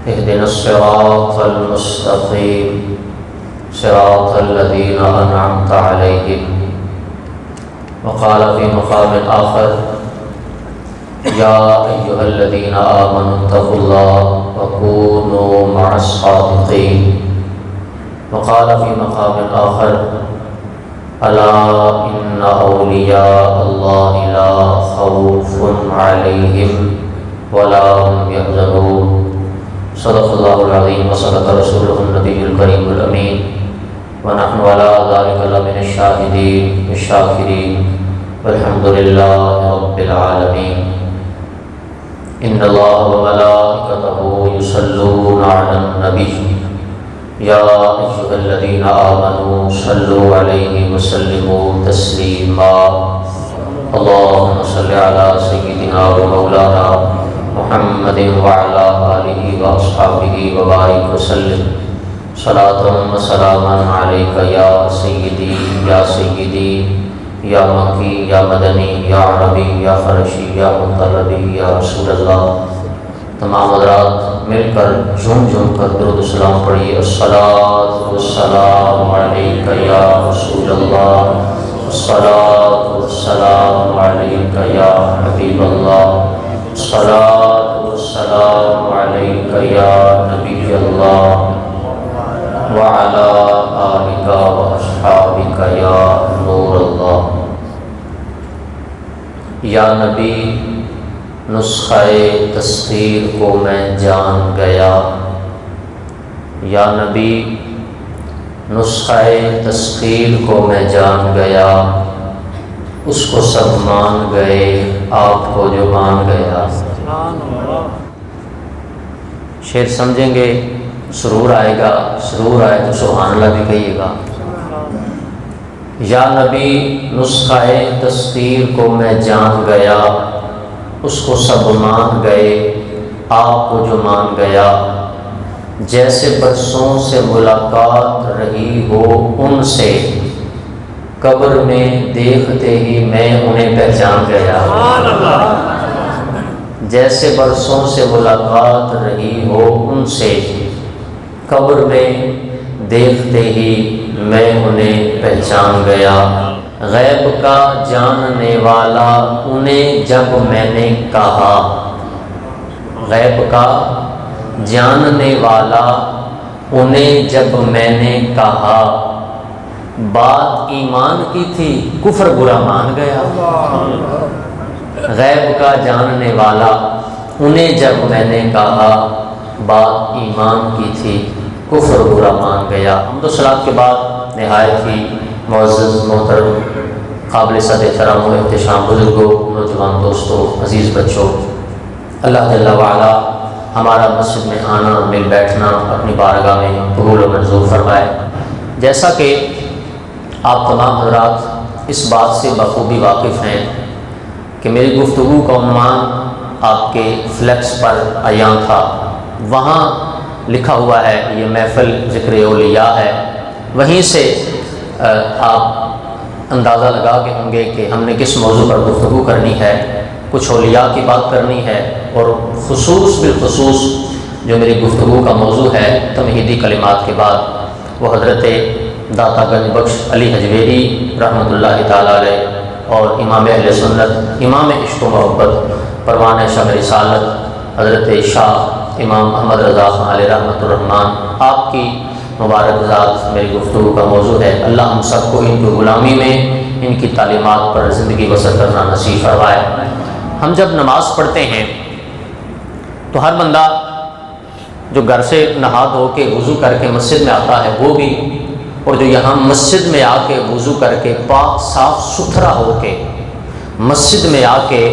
اهدنا الصراط المستقيم صراط الذين أنعمت عليهم. وقال في مقام آخر يا أيها الذين آمنوا اتقوا الله وكونوا مع الصادقين. وقال في مقام آخر ألا إن أولياء الله لا خوف عليهم ولا هم يحزنون. صدق الله العظيم وصدق رسوله النبي الكريم الأمين ونحن على ذلك لمن الشاهدين الشاكرين والحمد لله رب العالمين. إن الله وملائكته يصلون على النبي يا أيها الذين آمنوا صلوا عليه وسلموا تسليما. اللهم صل على سيدنا ومولانا محمد وعلى آله وأصحابه وبارك وسلم صلاة وسلاما عليك يا سيدي يا سيدي یا مکی یا مدنی یا عربی یا فرشی یا مطلبی یا رسول اللہ. تمام حضرات مل کر جھوم جھوم کر درود السلام پڑھیے. الصلاۃ والسلام علیک یا رسول اللہ، الصلاۃ والسلام علیک یا حبیب اللہ، الصلاۃ والسلام علیک یا نبی اللہ وعلی آلک واصحابک یا نور اللہ. یا نبی نسخہ تسخیر کو میں جان گیا. یا نبی نسخہ تسخیر کو میں جان گیا، اس کو سب مان گئے آپ کو جو مان گیا. شعر سمجھیں گے سرور آئے گا، سرور آئے تو سبحان اللہ بھی کہیے گا. یا نبی نسخہ تسخیر کو میں جان گیا، اس کو سب مان گئے آپ کو جو مان گیا. جیسے برسوں سے ملاقات رہی ہو ان سے، قبر میں دیکھتے ہی میں انہیں پہچان گیا. جیسے برسوں سے ملاقات رہی ہو ان سے، قبر میں دیکھتے ہی میں انہیں پہچان گیا. غیب کا جاننے والا انہیں جب میں نے کہا، غیب کا جاننے والا انہیں جب میں نے کہا، بات ایمان کی تھی کفر برا مان گیا. غیب کا جاننے والا انہیں جب میں نے کہا، بات ایمان کی تھی کفر برا مان گیا. حمد و صلوات کے بعد نہایت ہی معزز محترم قابل صد احترام و احتشام بزرگوں، نوجوان دوستوں، عزیز بچوں، اللہ جل وعلا ہمارا مسجد میں آنا، مل بیٹھنا اپنی بارگاہ میں قبول و منظور فرمائے. جیسا کہ آپ تمام حضرات اس بات سے بخوبی واقف ہیں کہ میری گفتگو کا عنوان آپ کے فلیکس پر عیاں تھا. وہاں لکھا ہوا ہے یہ محفل ذکر اولیاء ہے. وہیں سے آپ اندازہ لگا کے ہوں گے کہ ہم نے کس موضوع پر گفتگو کرنی ہے. کچھ اولیاء کی بات کرنی ہے، اور خصوص بالخصوص جو میری گفتگو کا موضوع ہے تمہیدی کلمات کے بعد، وہ حضرت داتا گنج بخش علی حجویری رحمۃ اللہ تعالیٰ علیہ اور امام اہل سنت، امام عشق و محبت، پروانہ شمع رسالت حضرت شاہ امام محمد رضا خان علیہ رحمۃ الرحمن، آپ کی مبارک ذات میری گفتگو کا موضوع ہے. اللہ ہم سب کو ان کی غلامی میں ان کی تعلیمات پر زندگی بسر کرنا نصیب فرمائے. ہم جب نماز پڑھتے ہیں تو ہر بندہ جو گھر سے نہا دھو کے وضو کر کے مسجد میں آتا ہے وہ بھی، اور جو یہاں مسجد میں آ کے وضو کر کے پاک صاف ستھرا ہو کے مسجد میں آ کے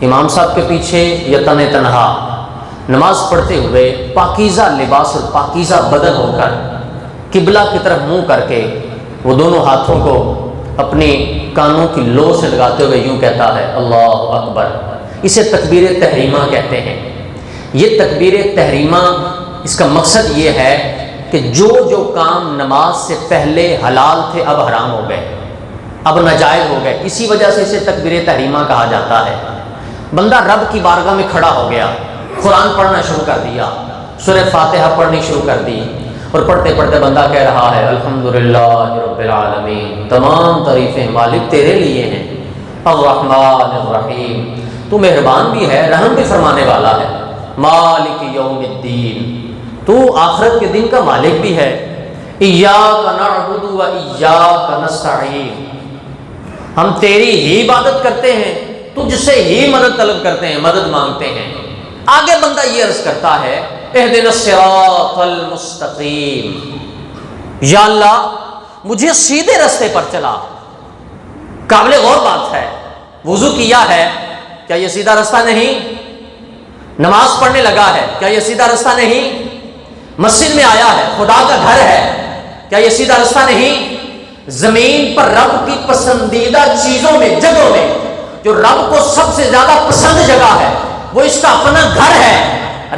امام صاحب کے پیچھے یا تنہا نماز پڑھتے ہوئے پاکیزہ لباس اور پاکیزہ بدن ہو کر قبلہ کی طرف منہ کر کے وہ دونوں ہاتھوں کو اپنی کانوں کی لو سے لگاتے ہوئے یوں کہتا ہے اللہ اکبر. اسے تکبیر تحریمہ کہتے ہیں. یہ تکبیر تحریمہ اس کا مقصد یہ ہے کہ جو کام نماز سے پہلے حلال تھے اب حرام ہو گئے. اب ناجائز ہو گئے، اسی وجہ سے اسے تکبیر تحریمہ کہا جاتا ہے۔ بندہ رب کی بارگاہ میں کھڑا ہو گیا، قرآن پڑھنا شروع کر دیا، سورہ فاتحہ پڑھنی شروع کر دی، اور پڑھتے پڑھتے بندہ کہہ رہا ہے الحمدللہ رب العالمین، تمام تعریفیں مالک تیرے لیے ہیں، الرحمن الرحیم، تو مہربان بھی ہے، رحم بھی فرمانے والا ہے، مالک یوم الدین، تو آخرت کے دن کا مالک بھی ہے، ایاک نعبد و ایاک نستعین، ہم تیری ہی عبادت کرتے ہیں، تجھ سے ہی مدد طلب کرتے ہیں، مدد مانگتے ہیں۔ آگے بندہ یہ عرض کرتا ہے اہدنا الصراط المستقیم، یا اللہ مجھے سیدھے راستے پر چلا۔ قابل غور بات ہے، وضو کیا ہے، کیا یہ سیدھا راستہ نہیں؟ نماز پڑھنے لگا ہے، کیا یہ سیدھا راستہ نہیں؟ مسجد میں آیا ہے، خدا کا گھر ہے، کیا یہ سیدھا راستہ نہیں؟ زمین پر رب کی پسندیدہ چیزوں میں، جگہوں میں جو رب کو سب سے زیادہ پسند جگہ ہے، وہ اس کا اپنا گھر ہے،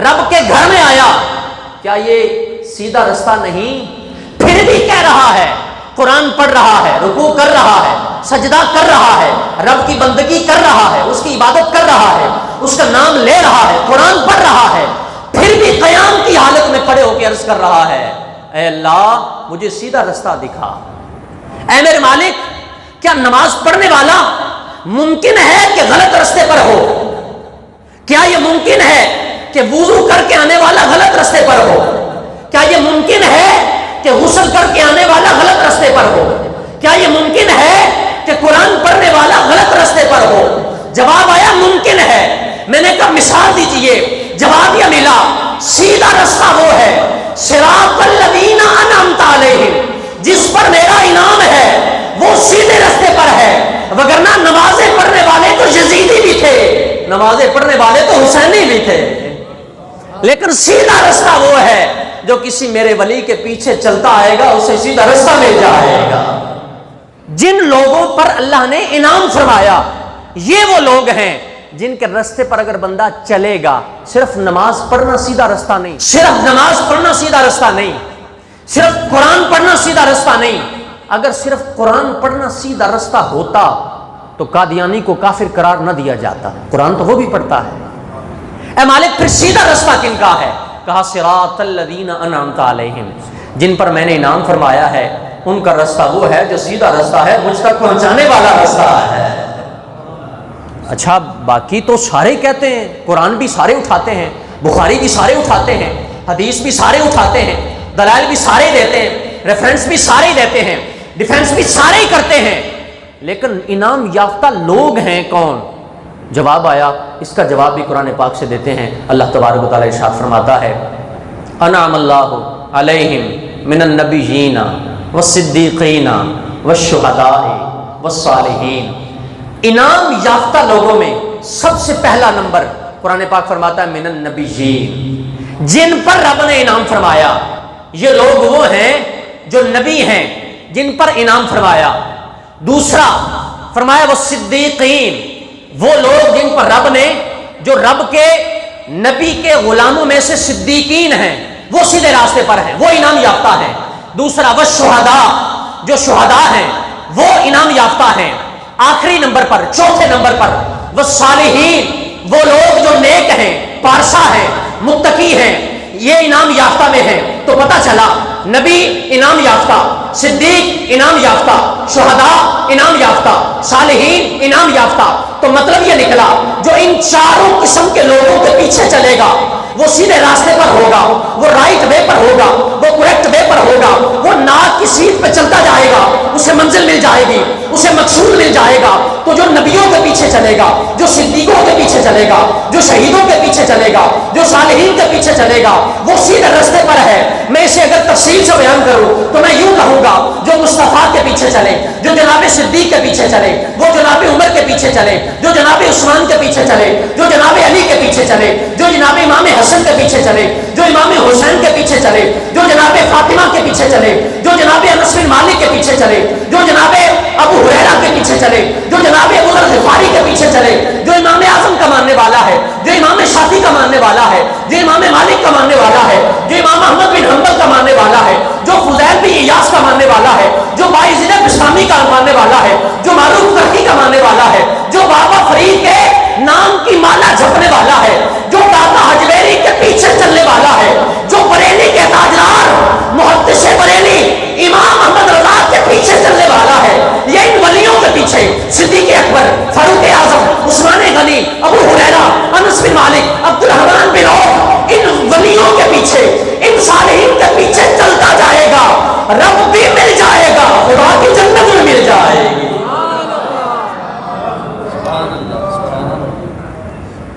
رب کے گھر میں آیا، کیا یہ سیدھا راستہ نہیں؟ پھر بھی کہہ رہا ہے، قرآن پڑھ رہا ہے، رکوع کر رہا ہے، سجدہ کر رہا ہے، رب کی بندگی کر رہا ہے، اس کی عبادت کر رہا ہے، اس کا نام لے رہا ہے، قرآن پڑھ رہا ہے، پھر بھی قیام کی حالت میں کھڑے ہو کے عرض کر رہا ہے اے اللہ مجھے سیدھا راستہ دکھا۔ اے میرے مالک، کیا نماز پڑھنے والا ممکن ہے کہ غلط راستے پر ہو؟ کیا یہ ممکن ہے کہ وضو کر کے آنے والا غلط راستے پر ہو؟ کیا یہ ممکن ہے کہ غسل کر کے آنے والا غلط راستے پر ہو؟ کیا یہ ممکن ہے کہ قرآن پڑھنے والا غلط راستے پر ہو؟ جواب آیا ممکن ہے۔ میں نے کہا مثال دیجئے، جواب یہ ملا سیدھا راستہ وہ ہے صراط الذین انعمت علیہم، جس پر میرا انعام ہے وہ سیدھے راستے پر ہے، وگرنہ نمازیں پڑھنے والے تو یزیدی بھی تھے، نمازیں پڑھنے والے تو حسینی بھی تھے، لیکن سیدھا راستہ وہ ہے جو کسی میرے ولی کے پیچھے چلتا آئے گا اسے سیدھا راستہ مل جائے گا۔ جن لوگوں پر اللہ نے انعام فرمایا یہ وہ لوگ ہیں جن کے راستے پر اگر بندہ چلے گا، صرف نماز پڑھنا سیدھا راستہ نہیں، صرف نماز پڑھنا سیدھا راستہ نہیں، صرف قرآن پڑھنا سیدھا راستہ نہیں، اگر صرف قرآن پڑھنا سیدھا راستہ ہوتا تو قادیانی کو کافر قرار نہ دیا جاتا، قرآن تو وہ بھی پڑھتا ہے۔ اے مالک پھر سیدھا راستہ کن کا ہے؟ کہا صراط الذین انعمت علیہم، جن پر میں نے انعام فرمایا ہے ان کا راستہ وہ ہے جو سیدھا راستہ ہے، مجھ تک پہنچانے والا راستہ ہے۔ اچھا باقی تو سارے کہتے ہیں، قرآن بھی سارے اٹھاتے ہیں، بخاری بھی سارے اٹھاتے ہیں، حدیث بھی سارے اٹھاتے ہیں، دلائل بھی سارے دیتے ہیں، ریفرنس بھی سارے دیتے ہیں، ڈیفنس بھی سارے ہی کرتے ہیں، لیکن انعام یافتہ لوگ ہیں کون؟ جواب آیا، اس کا جواب بھی قرآن پاک سے دیتے ہیں۔ اللہ تبارک و تعالیٰ ارشاد فرماتا ہے انعم اللہ علیہم من النبیین والصدیقین والشہداء والصالحین۔ انعام یافتہ لوگوں میں سب سے پہلا نمبر قرآن پاک فرماتا ہے من النبیین، جن پر رب نے انعام فرمایا، یہ لوگ وہ ہیں جو نبی ہیں جن پر انعام فرمایا۔ دوسرا فرمایا وہ صدیقین، وہ لوگ جن پر رب نے، جو رب کے نبی کے غلاموں میں سے صدیقین ہیں، وہ سیدھے راستے پر ہیں، وہ انعام یافتہ ہیں۔ دوسرا وہ شہداء، جو شہداء ہیں وہ انعام یافتہ ہیں۔ آخری نمبر پر، چوتھے نمبر پر وہ صالحین، وہ لوگ جو نیک ہیں، پارسا ہیں، متقی ہیں، یہ انعام یافتہ میں ہیں۔ تو پتہ چلا نبی انعام یافتہ، صدیق انعام یافتہ، شہداء انعام یافتہ، صالحین انعام یافتہ۔ تو مطلب یہ نکلا جو ان چاروں قسم کے لوگوں کے پیچھے چلے گا وہ سیدھے راستے پر ہوگا، وہ رائٹ وے پر ہوگا، وہ کریکٹ وے پر ہوگا، وہ ناک کی سیٹ پہ چلتا جائے گا، اسے منزل مل جائے گی، اسے مقصود مل جائے گا۔ تو جو نبیوں کے پیچھے چلے گا، جو صدیقوں کے پیچھے چلے گا، جو شہیدوں کے پیچھے چلے گا، جو صالحین کے پیچھے چلے گا، وہ سیدھے راستے پر ہے۔ میں اسے اگر تفصیل سے بیان کروں تو میں یوں کہوں گا جو مصطفیٰ کے پیچھے چلے، جو جناب صدیق کے پیچھے چلے، وہ جناب عمر کے پیچھے چلے، جو جناب عثمان کے پیچھے چلے، جو جناب علی کے پیچھے چلے، جو جناب امام حسن کے پیچھے چلے، جو امام حسین کے پیچھے چلے، جو جناب فاطمہ کے پیچھے چلے، جو جناب انس بن مالک کے پیچھے چلے، جو جناب ابو ہریرہ کے پیچھے چلے، جو جناب ابو ذر غفاری کے پیچھے چلے، جو امام اعظم کا ماننے والا ہے، جو امام شافعی کا ماننے والا ہے، جو امام مالک کا ماننے والا ہے، جو امام احمد بن حنبل کا ماننے والا ہے، جو فضیل بن ایاس کا ماننے والا ہے، جو باعث بستامی کا ماننے والا ہے،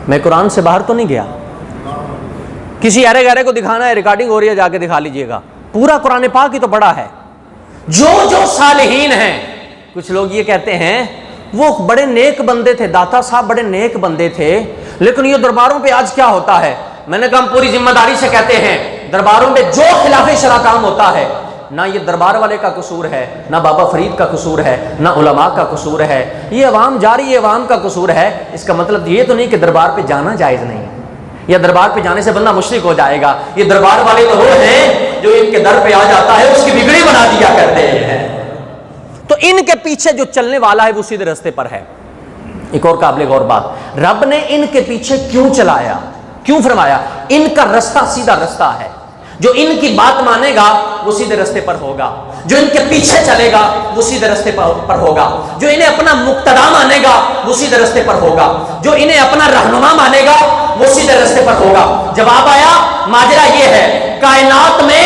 میں قرآن سے باہر تو نہیں گیا. کسی ارے گہرے کو دکھانا ہے, ریکارڈنگ ہو رہی ہے, جا کے دکھا لیجئے گا. پورا قرآن پاک ہی تو پڑھا ہے. جو صالحین ہیں, کچھ لوگ یہ کہتے ہیں وہ بڑے نیک بندے تھے, داتا صاحب بڑے نیک بندے تھے, لیکن یہ درباروں پہ آج کیا ہوتا ہے. میں نے کہا ہم پوری ذمہ داری سے کہتے ہیں, درباروں میں جو خلاف شرع کام ہوتا ہے, نہ یہ دربار والے کا قصور ہے, نہ بابا فرید کا قصور ہے, نہ علماء کا قصور ہے, یہ عوام جاری ہے, عوام کا قصور ہے. اس کا مطلب یہ تو نہیں کہ دربار پہ جانا جائز نہیں ہے, یا دربار پہ جانے سے بندہ مشرک ہو جائے گا. یہ دربار والے تو وہ ہیں جو ان کے در پہ آ جاتا ہے اس کی بگڑی بنا دیا کرتے ہیں. تو ان کے پیچھے جو چلنے والا ہے وہ سیدھے رستے پر ہے. ایک اور قابل غور بات, رب نے ان کے پیچھے کیوں چلایا, کیوں فرمایا ان کا رستہ سیدھا رستہ ہے. جو ان کی بات مانے گا وہ سیدھے رستے پر ہوگا, جو ان کے پیچھے چلے گا وہ سیدھے رستے پر ہوگا, جو انہیں اپنا مقتدا مانے گا وہ سیدھے رستے پر ہوگا, جو انہیں اپنا رہنما مانے گا وہ سیدھے رستے پر ہوگا. جواب آیا, ماجرا یہ ہے, کائنات میں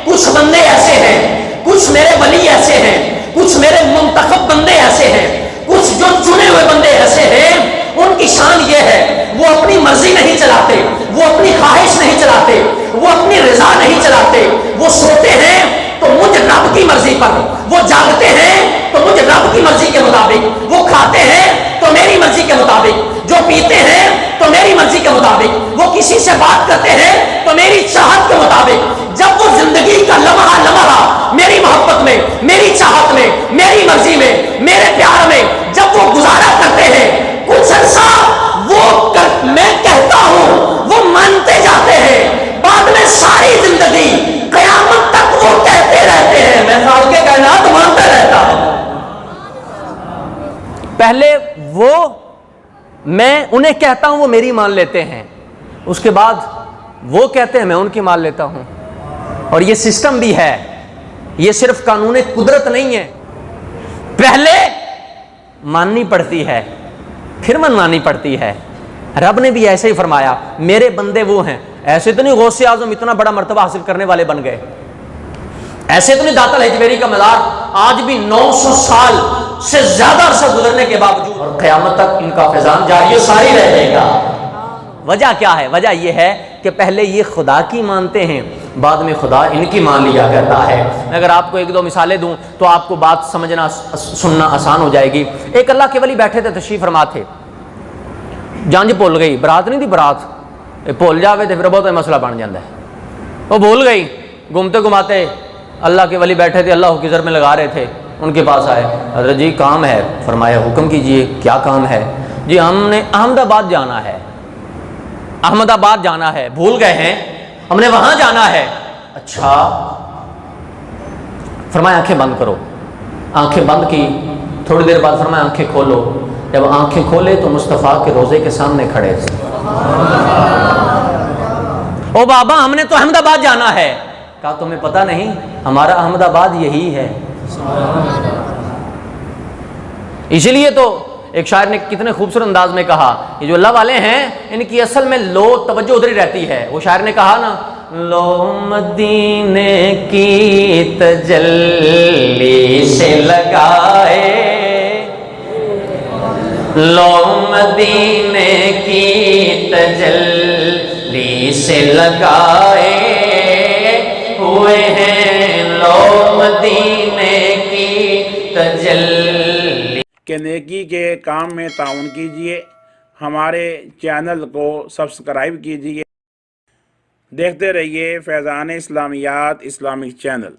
کچھ بندے ایسے ہیں, کچھ میرے ولی ایسے ہیں, کچھ میرے منتخب بندے ایسے ہیں, کچھ جو چنے ہوئے بندے ایسے ہیں. ان کی شان یہ ہے وہ اپنی مرضی نہیں چلاتے, وہ اپنی خواہش نہیں چلاتے, وہ اپنی رضا نہیں چلاتے. وہ سوتے ہیں تو مجھ رب کی مرضی پر, وہ جاگتے ہیں تو مجھ رب کی مرضی کے مطابق, وہ کھاتے ہیں تو میری مرضی کے مطابق, جو پیتے ہیں تو میری مرضی کے مطابق, وہ کسی سے بات کرتے ہیں تو میری چاہت کے مطابق. جب وہ زندگی کا لمحہ لمحہ میری محبت میں, میری چاہت میں, میری مرضی میں, میرے پیار میں جب وہ گزارا کرتے ہیں, کچھ عرصہ میں کہتا ہوں وہ مانتے جاتے ہیں, بعد میں ساری زندگی قیامت تک وہ کہتے رہتے ہیں میں خالق کائنات مانتا رہتا ہوں. پہلے وہ میں انہیں کہتا ہوں وہ میری مان لیتے ہیں, اس کے بعد وہ کہتے ہیں میں ان کی مان لیتا ہوں. اور یہ سسٹم بھی ہے, یہ صرف قانون قدرت نہیں ہے. پہلے ماننی پڑتی ہے پھر منوانی پڑتی ہے. رب نے بھی ایسے ہی فرمایا, میرے بندے وہ ہیں. ایسے تو نہیں غوث اعظم اتنا بڑا مرتبہ حاصل کرنے والے بن گئے, ایسے تو نہیں داتا الحجویری کا مزار آج بھی 900 سال سے زیادہ عرصہ گزرنے کے باوجود اور قیامت تک ان کا فیضان جاری ساری رہے گا. وجہ کیا ہے؟ وجہ یہ ہے کہ پہلے یہ خدا کی مانتے ہیں, بعد میں خدا ان کی مان لیا کرتا ہے. میں اگر آپ کو ایک دو مثالیں دوں تو آپ کو بات سمجھنا سننا آسان ہو جائے گی. ایک اللہ کے ولی بیٹھے تھے, تشریف فرما تھے, جانج بھول گئی, برات نہیں تھی, برات بھول جاوے تو پھر بہت مسئلہ بن جاتا ہے. وہ بھول گئی, گھومتے گھماتے اللہ کے ولی بیٹھے تھے, اللہ کی ذر میں لگا رہے تھے, ان کے پاس آئے, حضرت جی کام ہے. فرمایا حکم کیجئے, کیا کام ہے؟ جی ہم نے احمد آباد جانا ہے. احمد آباد جانا ہے, بھول گئے ہیں, ہم نے وہاں جانا ہے. اچھا. فرمایا آنکھیں بند کرو. آنکھیں بند کی, تھوڑی دیر بعد فرمایا آنکھیں کھولو. جب آنکھیں کھولے تو مصطفیٰ کے روضے کے سامنے کھڑے تھے. او بابا ہم نے تو احمد آباد جانا ہے. کہا تمہیں پتہ نہیں ہمارا احمد آباد یہی ہے. اسی لیے تو ایک شاعر نے کتنے خوبصورت انداز میں کہا, یہ جو اللہ والے ہیں ان کی اصل میں لو توجہ ادھر ہی رہتی ہے. وہ شاعر نے کہا نا, لو مدینے کی تجلی سے لگائے, لو مدینے کی تجلی سے لگائے ہوئے ہیں, لو مدینے کی تجلی. کہ نیکی کے کام میں تعاون کیجیے, ہمارے چینل کو سبسکرائب کیجیے, دیکھتے رہیے فیضان اسلامیات اسلامک چینل.